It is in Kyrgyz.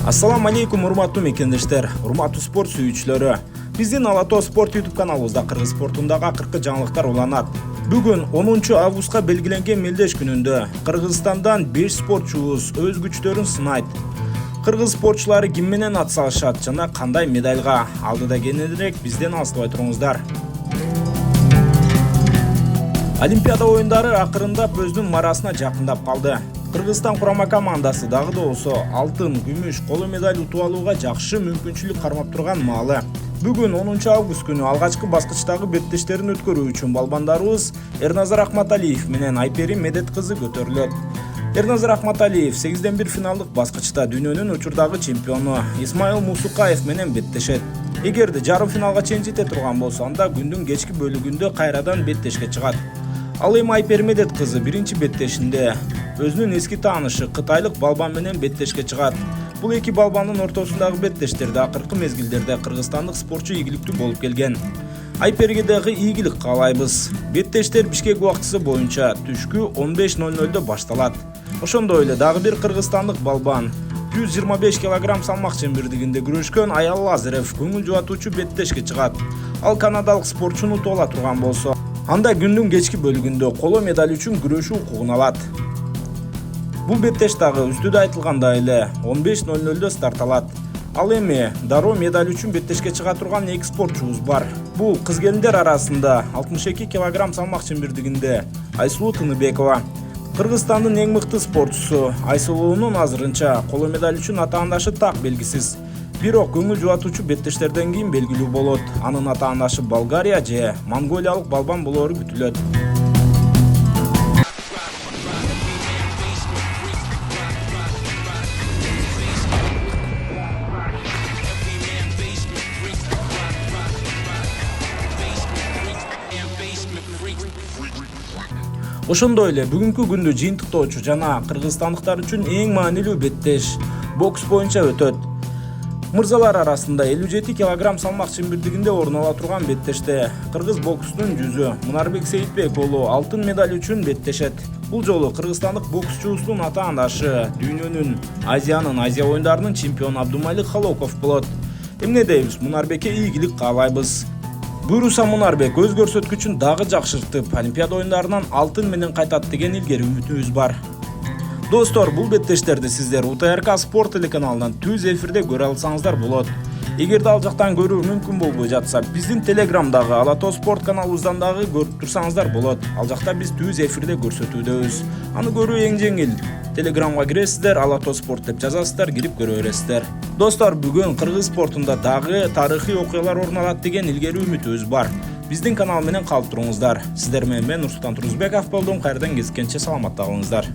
Ассаламу алейкум, урматтуу мекендештер, урматтуу спорт сүйүүчүлөрү. Биздин Алато спорт YouTube каналыбызда кыргыз спортундагы акыркы жаңылыктар уланат. Бүгүн 10 августка белгиленген мелдеш күнүндө Кыргызстандан 5 спортчубуз өз күчтөрүн сынайт. Кыргыз спортчулары ким менен ат салышат жана кандай медальга? Алдыда кененирээк бизден алыстабай туруңуздар. Олимпиада оюндары акырындап өзүнүн марасына жакындап калды. Кыргызстан курама командасы дагы да болсо алтын, күмүш, коло медаль утуп алууга жакшы мүмкүнчүлүк кармап турган маалы. Бүгүн 10 август күнү алгачкы баскычтагы беттештерин өткөрүү үчүн балбандарыбыз Эрназар Ахматалиев менен Айпери Медет кызы көтөрүлөт. Эрназар Ахматалиев 8-1 финалдык баскычта дүйнөнүн учурдагы чемпиону Исмаил Мусукаев менен беттешет. Эгерде жарым финалга чейин жете турган болсо, анда күндүн кечки бөлүгүндө кайрадан беттешке чыгат. Ал эми Айпери Медет кызы биринчи беттешинде өзүнүн эски таанышы кытайлык балбан менен беттешке чыгат. Бул эки балбандын ортосундагы беттештерде акыркы мезгилдерде кыргызстандык спортчу ийгиликтүү болуп келген. Айперге дагы ийгилик каалайбыз. Беттештер Бишкек убактысы боюнча түшкү 15:00 башталат. Ошондой эле дагы бир кыргызстандык балбан 125 кг салмак чембирдигинде күрөшкөн Аял Лазарев көңүл жубатуучу беттешке чыгат. Ал канадалык спортчуну утуп ала турган болсо, анда күндүн кечки бөлүгүндө коло медаль үчүн күрөшүү укугун алат. Бул беттеш дагы үстүдө айтылгандай эле 15:00 старт алат. Ал эми дароо медаль үчүн беттешке чыга турган эки спортчубуз бар. Бул кыз-келиндер арасында 62 кг салмак чембирдигинде Айсулуу Тыныбекова. Кыргызстандын эң мыкты спортчусу Айсулуунун азырынча коло медаль үчүн атаандашы так белгисиз. Бирок көңүл жубатуучу беттештерден кийин белгилүү болот. Анын атаандашы Болгария же Монголиялык балбан болоору күтүлөт. Ошондой эле бүгүнкү күндү жыйынтыктоочу жана кыргызстандыктар үчүн эң маанилүү беттеш бокс боюнча өтөт. Мырзалар арасында 57 кг салмак чембирдигинде орун ала турган беттеште кыргыз боксунун жүзү Мунарбек Сейитбек уулу алтын медаль үчүн беттешет. Бул жолу кыргызстандык боксчубуздун атаандашы дүйнөнүн Азия оюндарынын чемпиону Абдумалик Халоков болот. Эмне дейбиз, Мунарбекке ийгилик каалайбыз. Буйруса Мунарбек өз көрсөткүчүн дагы жакшыртып, Олимпиада оюндарынан алтын менен кайтат деген илгери үмүтүбүз бар. Достор, бул беттештерди сиздер УТРК спорт телеканалынан түз эфирде көрө алсаңыздар болот. Эгерде ал жактан көрүү мүмкүн болбой жатса, биздин Телеграмдагы Алато спорт каналыбыздан дагы көрүп турсаңыздар болот. Ал жакта биз түз эфирде көрсөтүүдөбүз. Аны көрүү эң жеңил. Телеграмга киресиздер, Алато спорт деп жазасыздар, кирип көрө бересиздер. Достор, бүгүн кыргыз спортунда дагы тарыхый окуялар орун алат деген илгери үмүтүбүз бар. Биздин канал менен калып туруңуздар. Сиздер менен мен Нурсултан Турузбеков болдум. Кайрадан кезишкенче саламатта калыңыздар.